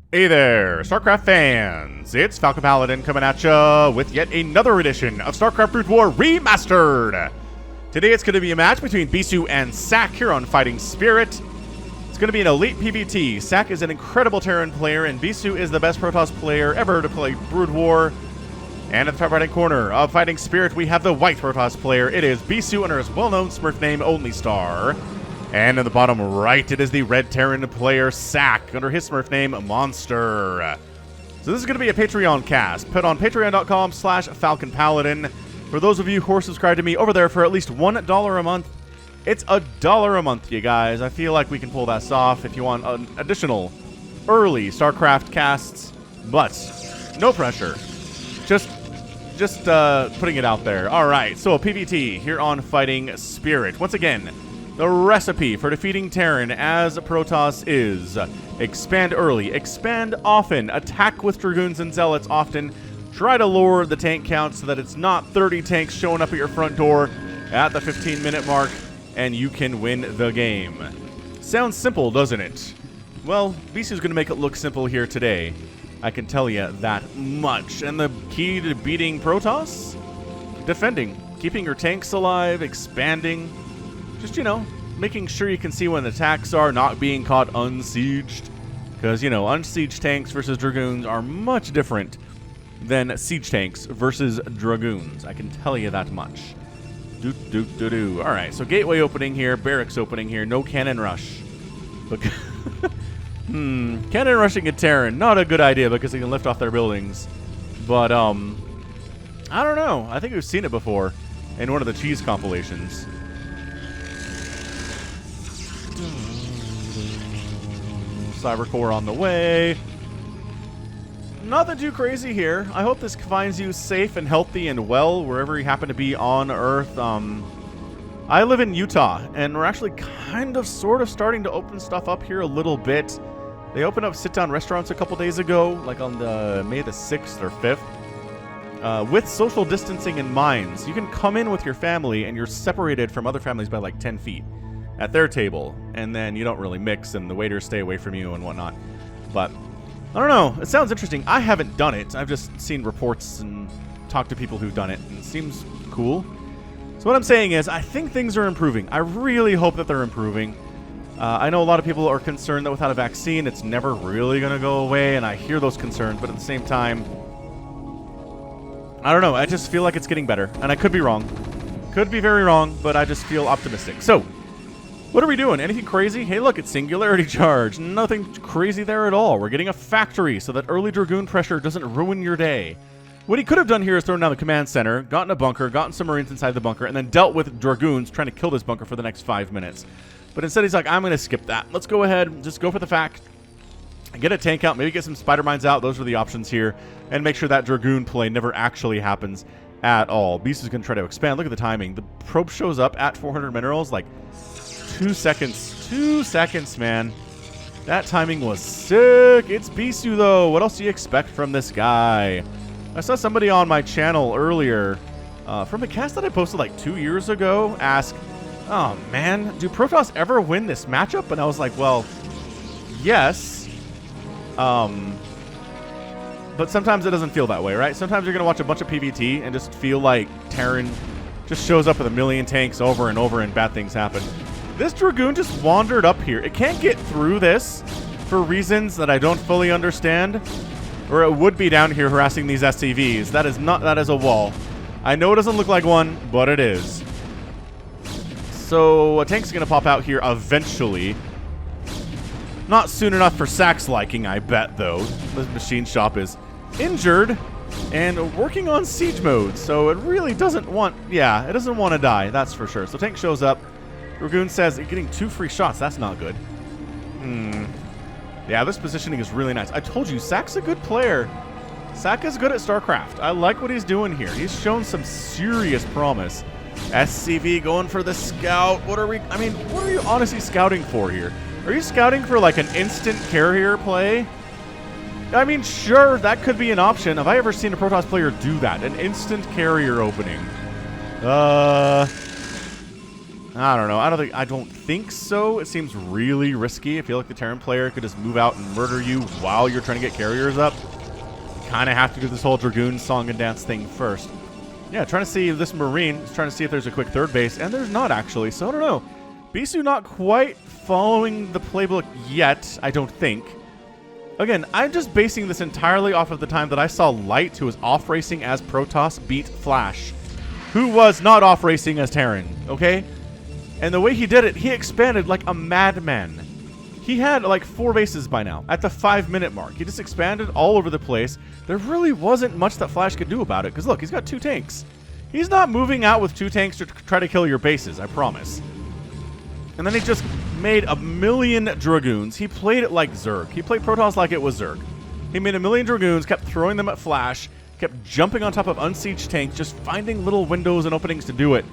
Hey there, StarCraft fans! It's Falcon Paladin coming at ya with yet another edition of StarCraft Brood War Remastered! Today it's going to be a match between Bisu and sSak here on Fighting Spirit. It's going to be an elite PvT. sSak is an incredible Terran player, and Bisu is the best Protoss player ever to play Brood War. And at the top right-hand corner of Fighting Spirit, we have the white Protoss player. It is Bisu under his well-known Smurf name, Only Star. And in the bottom right, it is the red Terran player, sSak, under his Smurf name, Monster. So this is going to be a Patreon cast, put on patreon.com/Falcon Paladin. For those of you who are subscribed to me over there for at least $1 a month, it's $1 a month, you guys. I feel like we can pull that off if you want an additional early StarCraft casts, but no pressure. Just putting it out there. All right, so a PvT here on Fighting Spirit. Once again, the recipe for defeating Terran as Protoss is expand early, expand often, attack with Dragoons and Zealots often, try to lower the tank count so that it's not 30 tanks showing up at your front door at the 15-minute mark, and you can win the game. Sounds simple, doesn't it? Well, Bisu's going to make it look simple here today. I can tell you that much. And the key to beating Protoss? Defending. Keeping your tanks alive, expanding. Just, you know, making sure you can see when the attacks are, not being caught unsieged. Because, you know, unsieged tanks versus Dragoons are much different than siege tanks versus Dragoons. I can tell you that much. Alright, so gateway opening here, barracks opening here, no cannon rush. Cannon rushing a Terran, not a good idea because they can lift off their buildings. But, I don't know. I think we've seen it before in one of the cheese compilations. Cybercore on the way. Nothing too crazy here. I hope this finds you safe and healthy and well wherever you happen to be on Earth. I live in Utah, and we're actually kind of sort of starting to open stuff up here a little bit. They opened up sit-down restaurants a couple days ago, like on the May the 6th or 5th, with social distancing in mind. So you can come in with your family, and you're separated from other families by like 10 feet at their table, and then you don't really mix, and the waiters stay away from you and whatnot. But I don't know. It sounds interesting. I haven't done it. I've just seen reports and talked to people who've done it, and it seems cool. So what I'm saying is, I think things are improving. I really hope that they're improving. I know a lot of people are concerned that without a vaccine, it's never really going to go away, and I hear those concerns, but at the same time, I don't know. I just feel like it's getting better, and I could be wrong. Could be very wrong, but I just feel optimistic. So, what are we doing? Anything crazy? Hey, look, it's Singularity Charge. Nothing crazy there at all. We're getting a factory so that early Dragoon pressure doesn't ruin your day. What he could have done here is thrown down the command center, gotten a bunker, gotten some Marines inside the bunker, and then dealt with Dragoons trying to kill this bunker for the next 5 minutes. But instead, he's like, I'm going to skip that. Let's go ahead, just go for the fact. Get a tank out, maybe get some Spider Mines out. Those are the options here. And make sure that Dragoon play never actually happens at all. Beast is going to try to expand. Look at the timing. The probe shows up at 400 minerals, like 2 seconds. 2 seconds, man. That timing was sick. It's Bisu, though. What else do you expect from this guy? I saw somebody on my channel earlier from a cast that I posted like 2 years ago ask, oh, man, do Protoss ever win this matchup? And I was like, well, yes. But sometimes it doesn't feel that way, right? Sometimes you're going to watch a bunch of PvT and just feel like Terran just shows up with a million tanks over and over and bad things happen. This Dragoon just wandered up here. It can't get through this for reasons that I don't fully understand. Or it would be down here harassing these SCVs. That is a wall. I know it doesn't look like one, but it is. So a tank's going to pop out here eventually. Not soon enough for sSak's liking, I bet, though. The machine shop is injured and working on siege mode, so it really doesn't want... Yeah, it doesn't want to die, that's for sure. So tank shows up. Dragoon says, you're getting 2 free shots. That's not good. Yeah, this positioning is really nice. I told you, sSak's a good player. sSak is good at StarCraft. I like what he's doing here. He's shown some serious promise. SCV going for the scout. What are you honestly scouting for here? Are you scouting for like an instant carrier play? I mean, sure, that could be an option. Have I ever seen a Protoss player do that? An instant carrier opening. I don't know. I don't think so. It seems really risky. I feel like the Terran player could just move out and murder you while you're trying to get carriers up. Kind of have to do this whole Dragoon song and dance thing first. Yeah, trying to see if this Marine is trying to see if there's a quick third base, and there's not actually, so I don't know. Bisu not quite following the playbook yet, I don't think. Again, I'm just basing this entirely off of the time that I saw Light, who was off-racing as Protoss, beat Flash, who was not off-racing as Terran, okay? And the way he did it, he expanded like a madman. He had like 4 bases by now, at the 5-minute mark. He just expanded all over the place. There really wasn't much that Flash could do about it, because look, he's got 2 tanks. He's not moving out with 2 tanks to try to kill your bases, I promise. And then he just made a million Dragoons. He played it like Zerg. He played Protoss like it was Zerg. He made a million Dragoons, kept throwing them at Flash, kept jumping on top of unsieged tanks, just finding little windows and openings to do it.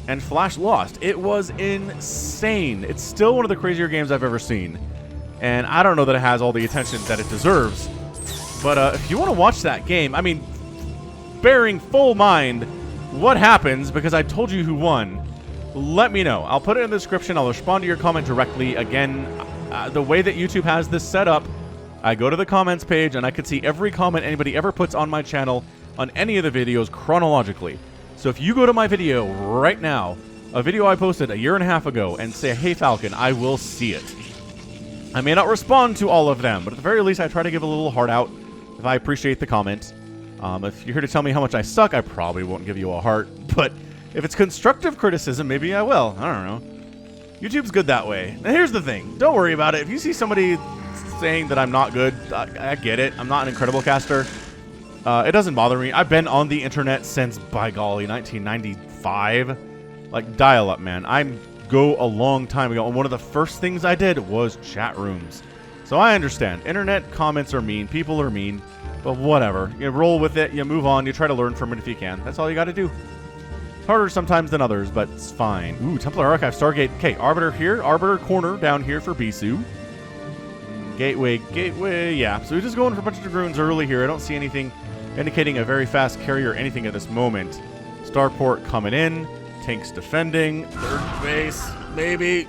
And Flash lost. It was insane. It's still one of the crazier games I've ever seen. And I don't know that it has all the attention that it deserves. But if you want to watch that game, I mean, bearing full mind what happens, because I told you who won, let me know. I'll put it in the description. I'll respond to your comment directly. Again, the way that YouTube has this set up, I go to the comments page and I can see every comment anybody ever puts on my channel on any of the videos chronologically. So if you go to my video right now, a video I posted a year and a half ago, and say, hey Falcon, I will see it. I may not respond to all of them, but at the very least I try to give a little heart out if I appreciate the comment. If you're here to tell me how much I suck, I probably won't give you a heart, but if it's constructive criticism, maybe I will. I don't know. YouTube's good that way. Now here's the thing. Don't worry about it. If you see somebody saying that I'm not good, I get it. I'm not an incredible caster. It doesn't bother me. I've been on the internet since, by golly, 1995. Like, dial-up, man. I go a long time ago, and one of the first things I did was chat rooms. So I understand. Internet comments are mean. People are mean. But whatever. You roll with it. You move on. You try to learn from it if you can. That's all you got to do. Harder sometimes than others, but it's fine. Ooh, Templar Archive, Stargate. Okay, Arbiter here. Arbiter corner down here for Bisu. Gateway, yeah. So we're just going for a bunch of Dragoons early here. I don't see anything indicating a very fast carrier or anything at this moment. Starport coming in. Tanks defending. Third base, maybe.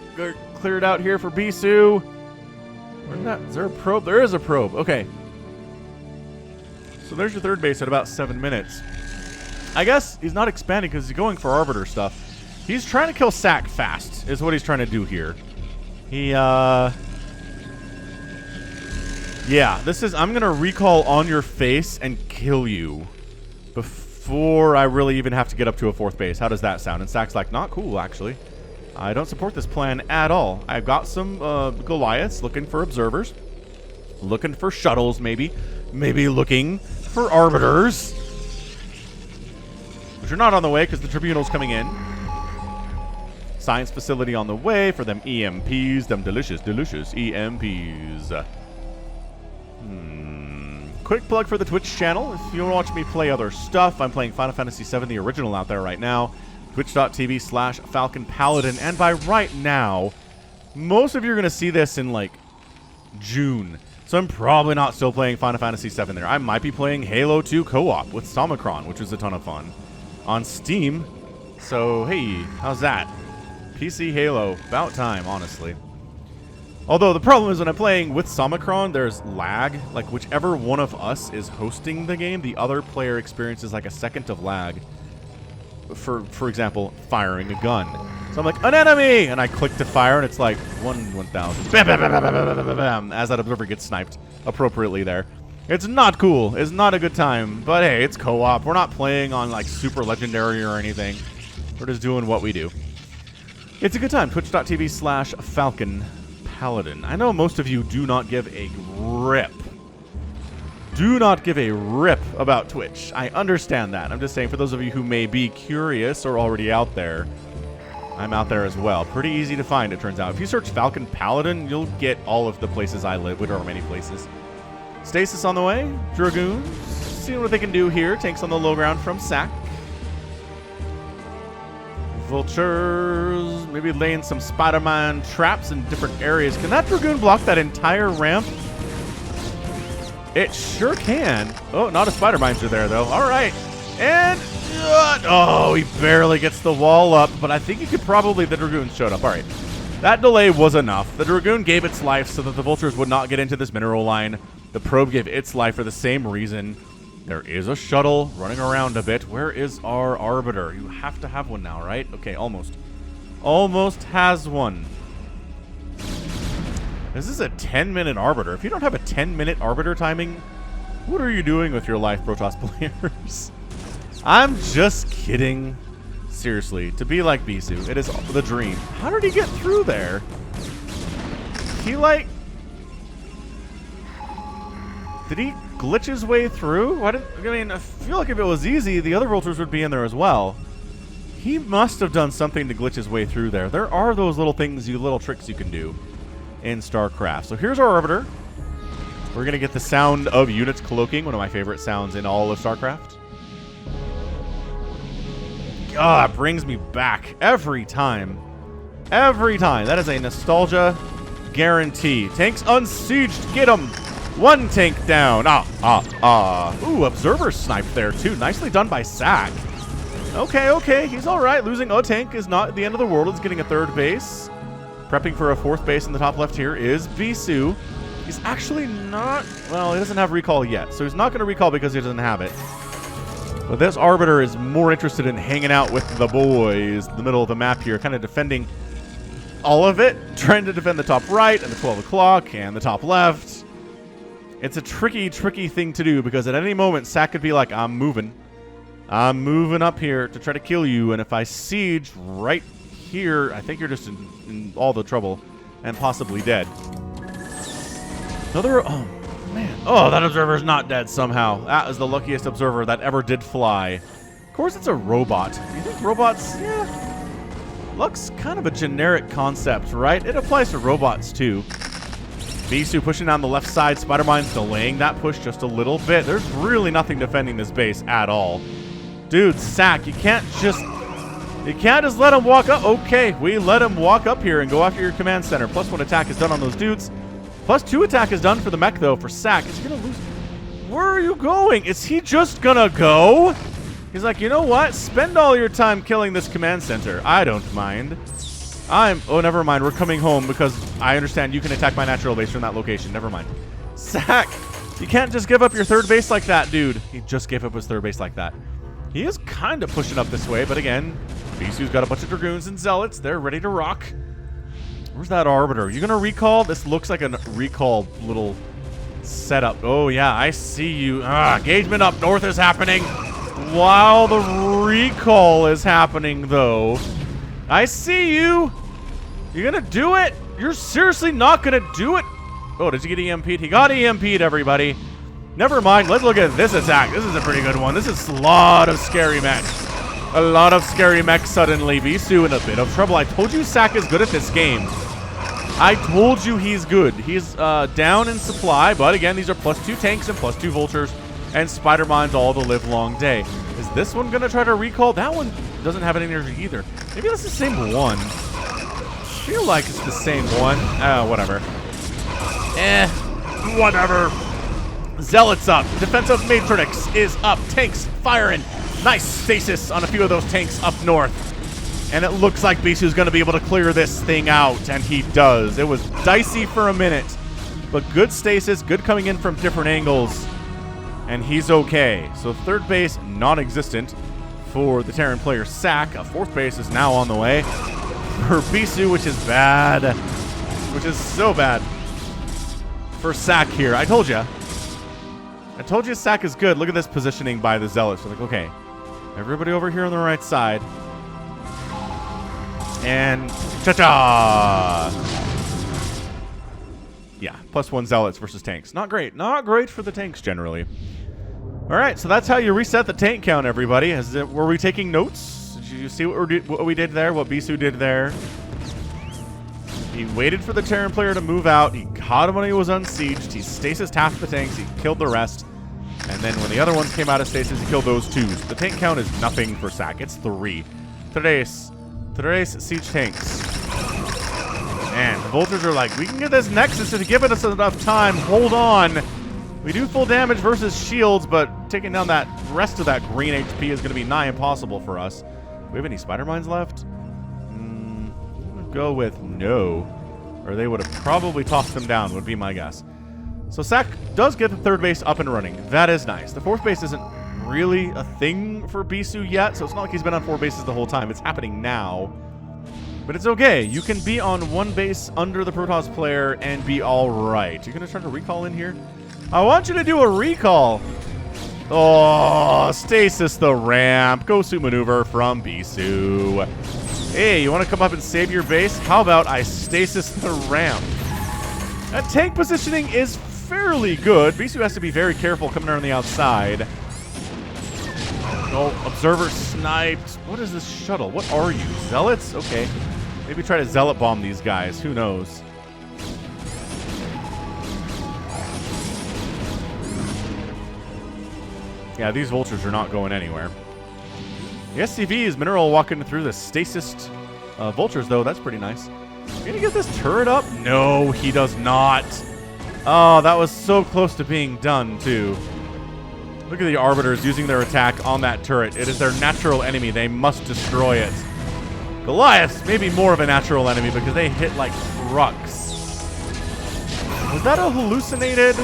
Cleared out here for Bisu. Is there a probe? There is a probe. Okay. So there's your third base at about 7 minutes. I guess he's not expanding because he's going for Arbiter stuff. He's trying to kill sSak fast, is what he's trying to do here. Yeah, this is, I'm going to recall on your face and kill you before I really even have to get up to a 4th base. How does that sound? And sSak's like, not cool, actually. I don't support this plan at all. I've got some Goliaths looking for observers. Looking for shuttles, maybe. Maybe looking for Arbiters. Which are not on the way because the Tribunal's coming in. Science facility on the way for them EMPs. Them delicious EMPs. Quick plug for the Twitch channel. If you want to watch me play other stuff, I'm playing Final Fantasy VII, the original, out there right now. Twitch.tv/Falcon Paladin. And by right now, most of you are going to see this in like June. So I'm probably not still playing Final Fantasy VII there. I might be playing Halo 2 co-op with Somicron, which was a ton of fun, on Steam. So, hey, how's that? PC Halo. About time, honestly. Although, the problem is when I'm playing with Somicron, there's lag. Like, whichever one of us is hosting the game, the other player experiences like a second of lag. For example, firing a gun. So I'm like, an enemy! And I click to fire, and it's like, 1,000. Bam, bam, bam, bam, bam, bam, bam, bam, as that observer gets sniped appropriately there. It's not cool. It's not a good time. But hey, it's co-op. We're not playing on like super legendary or anything. We're just doing what we do. It's a good time. Twitch.tv/Falcon Paladin. I know most of you do not give a rip. Do not give a rip about Twitch. I understand that. I'm just saying for those of you who may be curious or already out there, I'm out there as well. Pretty easy to find, it turns out. If you search Falcon Paladin, you'll get all of the places I live, which are many places. Stasis on the way. Dragoons. Seeing what they can do here. Tanks on the low ground from sSak. Vultures. Maybe laying some Spider-Man traps in different areas. Can that Dragoon block that entire ramp? It sure can. Oh, not a Spider-Minder there, though. All right. And, oh, he barely gets the wall up, but I think he could probably, the Dragoons showed up. All right, that delay was enough. The Dragoon gave its life so that the Vultures would not get into this mineral line. The Probe gave its life for the same reason. There is a shuttle running around a bit. Where is our Arbiter? You have to have one now, right? Okay, almost. Almost has one. This is a 10-minute Arbiter. If you don't have a 10-minute Arbiter timing, what are you doing with your life, Protoss players? I'm just kidding. Seriously, to be like Bisu, it is the dream. How did he get through there? He, like... Did he glitch his way through? I mean, I feel like if it was easy, the other Vultures would be in there as well. He must have done something to glitch his way through there. There are those little things, little tricks you can do in StarCraft. So here's our Arbiter. We're going to get the sound of units cloaking, one of my favorite sounds in all of StarCraft. God, it brings me back every time. Every time. That is a nostalgia guarantee. Tanks unsieged. Get them. One tank down. Ooh, Observer sniped there, too. Nicely done by sSak. Okay. He's all right. Losing a tank is not the end of the world. It's getting a third base. Prepping for a fourth base in the top left here is Bisu. He's actually not... Well, he doesn't have recall yet, so he's not going to recall because he doesn't have it. But this Arbiter is more interested in hanging out with the boys in the middle of the map here, kind of defending all of it, trying to defend the top right and the 12 o'clock and the top left. It's a tricky thing to do because at any moment, sSak could be like, I'm moving up here to try to kill you, and if I siege right here, I think you're just in all the trouble and possibly dead. Another... Oh, man. Oh, that Observer's not dead somehow. That is the luckiest Observer that ever did fly. Of course, it's a robot. You think robots... Yeah. Looks kind of a generic concept, right? It applies to robots, too. Bisu pushing down the left side. Spider-Mine's delaying that push just a little bit. There's really nothing defending this base at all. Dude, sSak, you can't just let him walk up. Okay, we let him walk up here and go after your command center. +1 attack is done on those dudes. +2 attack is done for the mech, though, for sSak. Is he going to lose? Where are you going? Is he just going to go? He's like, you know what? Spend all your time killing this command center. I don't mind. Oh, never mind. We're coming home because I understand you can attack my natural base from that location. Never mind. sSak, you can't just give up your third base like that, dude. He just gave up his third base like that. He is kind of pushing up this way, but again, Bisu's got a bunch of Dragoons and Zealots. They're ready to rock. Where's that Arbiter? You gonna recall? This looks like a recall little setup. Oh, yeah, I see you. Engagement up north is happening while the recall is happening, though. I see you. You gonna do it? You're seriously not gonna do it? Oh, did you get EMP'd? He got EMP'd, everybody. Never mind. Let's look at this attack. This is a pretty good one. This is a lot of scary mechs. A lot of scary mechs suddenly. Bisu in a bit of trouble. I told you sSak is good at this game. I told you he's good. He's down in supply, but again, these are +2 tanks and +2 Vultures and Spider-Mines all the live long day. Is this one going to try to recall? That one doesn't have any energy either. Maybe that's the same one. I feel like it's the same one. Whatever. Whatever. Zealots up. Defensive Matrix is up. Tanks firing. Nice stasis on a few of those tanks up north. And it looks like Bisu's going to be able to clear this thing out, and he does. It was dicey for a minute, but good stasis, good coming in from different angles, and he's okay. So third base, non-existent for the Terran player sSak. A fourth base is now on the way for Bisu, which is bad. Which is so bad for sSak here. I told you. I told you sSak is good. Look at this positioning by the Zealots. They're like, okay, everybody over here on the right side. And cha-cha! Yeah, +1 Zealots versus tanks. Not great. Not great for the tanks, generally. All right, so that's how you reset the tank count, everybody. Were we taking notes? Did you see what we did there, what Bisu did there? He waited for the Terran player to move out. He caught him when he was unsieged. He stasis half the tanks. He killed the rest. And then when the other ones came out of stasis, he killed those two. So the tank count is nothing for sSak. It's 3. Today's siege tanks. Man, the Vultures are like, we can get this Nexus to give us enough time. Hold on. We do full damage versus shields, but taking down that rest of that green HP is going to be nigh impossible for us. Do we have any spider mines left? I'm going to go with no. Or they would have probably tossed them down, would be my guess. So sSak does get the third base up and running. That is nice. The fourth base isn't really a thing for Bisu yet, so it's not like he's been on 4 bases the whole time. It's happening now. But it's okay. You can be on 1 base under the Protoss player and be all right. You're going to try to recall in here? I want you to do a recall. Oh, stasis the ramp. Go suit maneuver from Bisu. Hey, you want to come up and save your base? How about I stasis the ramp? That tank positioning is fairly good. Bisu has to be very careful coming around the outside. Oh, observer sniped. What is this shuttle? What are you? Zealots? Okay. Maybe try to zealot bomb these guys. Who knows? Yeah, these vultures are not going anywhere. The SCV is Mineral walking through the stasis vultures, though. That's pretty nice. Gonna get this turret up? No, he does not. Oh, that was so close to being done, too. Look at the Arbiters using their attack on that turret. It is their natural enemy. They must destroy it. Goliaths may be more of a natural enemy because they hit like trucks. Was that a hallucinated?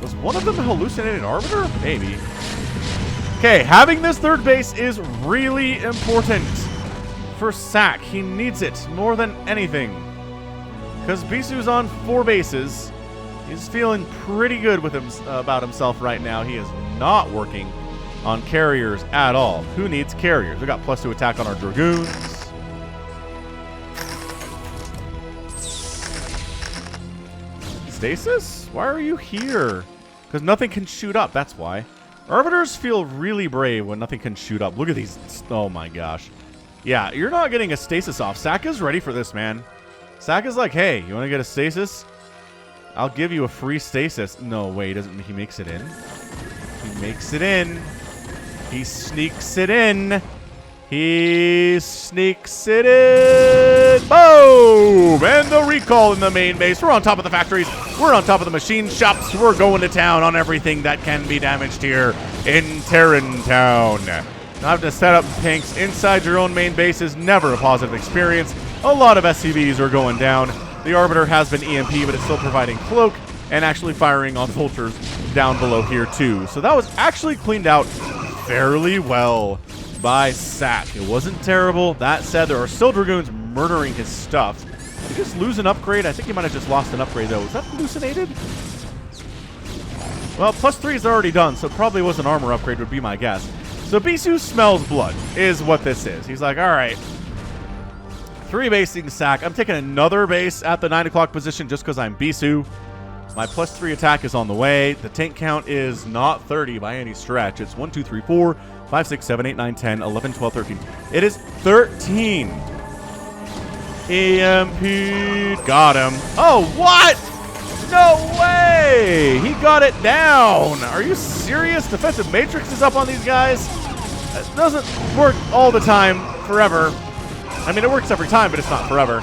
Was one of them a hallucinated Arbiter? Maybe. Okay, having this third base is really important for sSak. He needs it more than anything. Because Bisu's on 4 bases. He's feeling pretty good with about himself right now. He is not working on carriers at all. Who needs carriers? We got +2 attack on our Dragoons. Stasis? Why are you here? Because nothing can shoot up, that's why. Arbiters feel really brave when nothing can shoot up. Look at these. Oh my gosh. Yeah, you're not getting a stasis off. sSak is ready for this, man. sSak is like, hey, you want to get a stasis? I'll give you a free stasis. No, wait, he doesn't. He makes it in. He makes it in. He sneaks it in. He sneaks it in. Boom! And the recall in the main base. We're on top of the factories. We're on top of the machine shops. We're going to town on everything that can be damaged here in Terran Town. Now, having to set up tanks inside your own main base is never a positive experience. A lot of SCVs are going down. The Arbiter has been EMP, but it's still providing cloak and actually firing on vultures down below here too. So that was actually cleaned out fairly well by sSak. It wasn't terrible. That said, there are still Dragoons murdering his stuff. Did he just lose an upgrade? I think he might have just lost an upgrade, though. Was that hallucinated? Well, +3 is already done, so it probably was an armor upgrade would be my guess. So Bisu smells blood is what this is. He's like, all right, 3 basing sSak. I'm taking another base at the 9 o'clock position just because I'm Bisu. My +3 attack is on the way. The tank count is not 30 by any stretch. It's 1, 2, 3, 4, 5, 6, 7, 8, 9, 10, 11, 12, 13. It is 13. EMP. Got him. Oh, what? No way. He got it down. Are you serious? Defensive Matrix is up on these guys. It doesn't work all the time forever. I mean, it works every time, but it's not forever.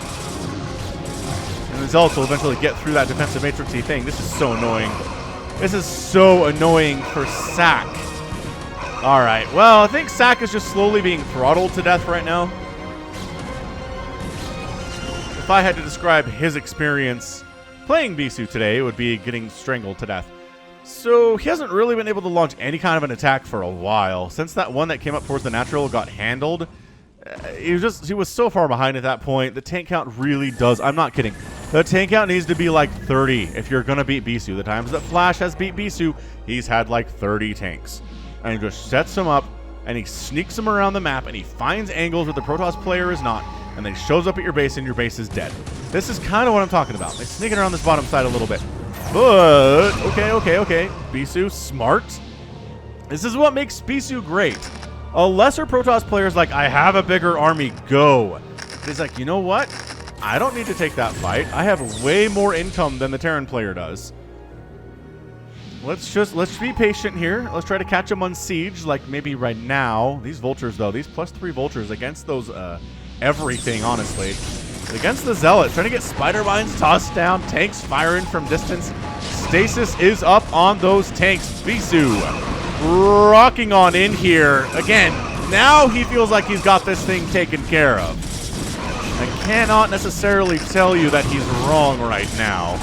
And the Zealots will eventually get through that defensive matrixy thing. This is so annoying. This is so annoying for sSak. All right. Well, I think sSak is just slowly being throttled to death right now. If I had to describe his experience playing Bisu today, it would be getting strangled to death. So he hasn't really been able to launch any kind of an attack for a while. Since that one that came up towards the natural got handled, he was so far behind at that point. The tank count really does. I'm not kidding. The tank count needs to be like 30 if you're going to beat Bisu. The times that Flash has beat Bisu, he's had like 30 tanks. And he just sets them up, and he sneaks them around the map, and he finds angles where the Protoss player is not, and then he shows up at your base, and your base is dead. This is kind of what I'm talking about. They're sneaking around this bottom side a little bit. But, okay. Bisu, smart. This is what makes Bisu great. A lesser Protoss player is like, I have a bigger army, go. But he's like, you know what? I don't need to take that fight. I have way more income than the Terran player does. Let's be patient here. Let's try to catch him on siege, like maybe right now. These vultures, though, these +3 vultures against those everything, honestly. But against the Zealots, trying to get spider mines tossed down, tanks firing from distance. stasis is up on those tanks. Bisu rocking on in here. Again, now he feels like he's got this thing taken care of. I cannot necessarily tell you that he's wrong right now.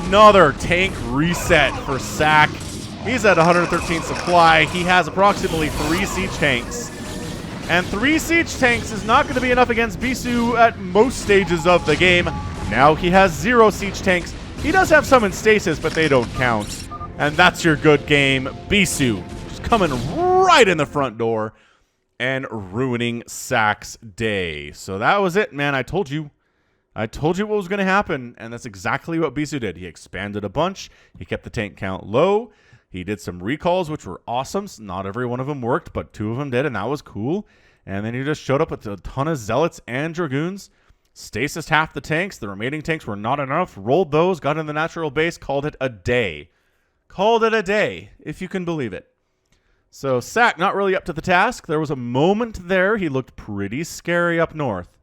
Another tank reset for sSak. He's at 113 supply. He has approximately 3 siege tanks. And 3 siege tanks is not going to be enough against Bisu at most stages of the game. Now he has 0 siege tanks. He does have some in stasis, but they don't count. And that's your good game. Bisu just coming right in the front door and ruining sSak's day. So that was it, man. I told you. I told you what was going to happen, and that's exactly what Bisu did. He expanded a bunch. He kept the tank count low. He did some recalls, which were awesome. Not every one of them worked, but 2 of them did, and that was cool. And then he just showed up with a ton of Zealots and Dragoons. Stasis half the tanks. The remaining tanks were not enough. Rolled those, got in the natural base, called it a day. Called it a day, if you can believe it. So sSak not really up to the task. There was a moment there. He looked pretty scary up north.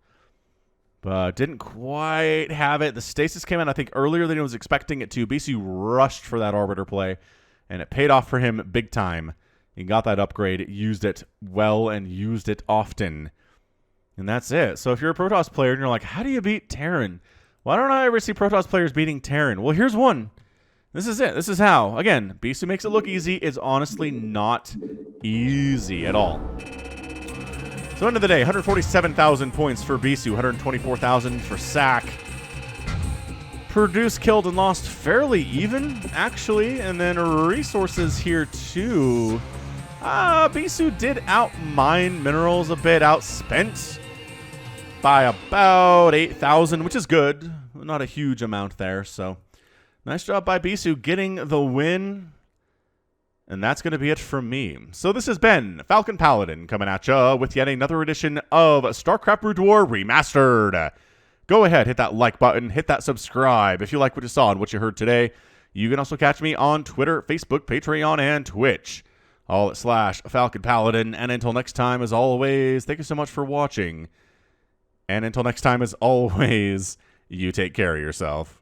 But didn't quite have it. The stasis came in, I think, earlier than he was expecting it to. Bisu rushed for that Arbiter play, and it paid off for him big time. He got that upgrade, used it well, and used it often. And that's it. So if you're a Protoss player and you're like, how do you beat Terran? Why don't I ever see Protoss players beating Terran? Well, here's one. This is it. This is how. Again, Bisu makes it look easy. It's honestly not easy at all. So end of the day, 147,000 points for Bisu, 124,000 for sSak. Produced, killed, and lost fairly even, actually. And then resources here, too. Bisu did outmine minerals a bit, outspent by about 8,000, which is good. Not a huge amount there, so nice job by Bisu getting the win. And that's going to be it from me. So this has been Falcon Paladin coming at ya with yet another edition of StarCraft Brood War Remastered. Go ahead, hit that like button, hit that subscribe if you like what you saw and what you heard today. You can also catch me on Twitter, Facebook, Patreon, and Twitch. All at /Falcon Paladin. And until next time, as always, thank you so much for watching. And until next time, as always, you take care of yourself.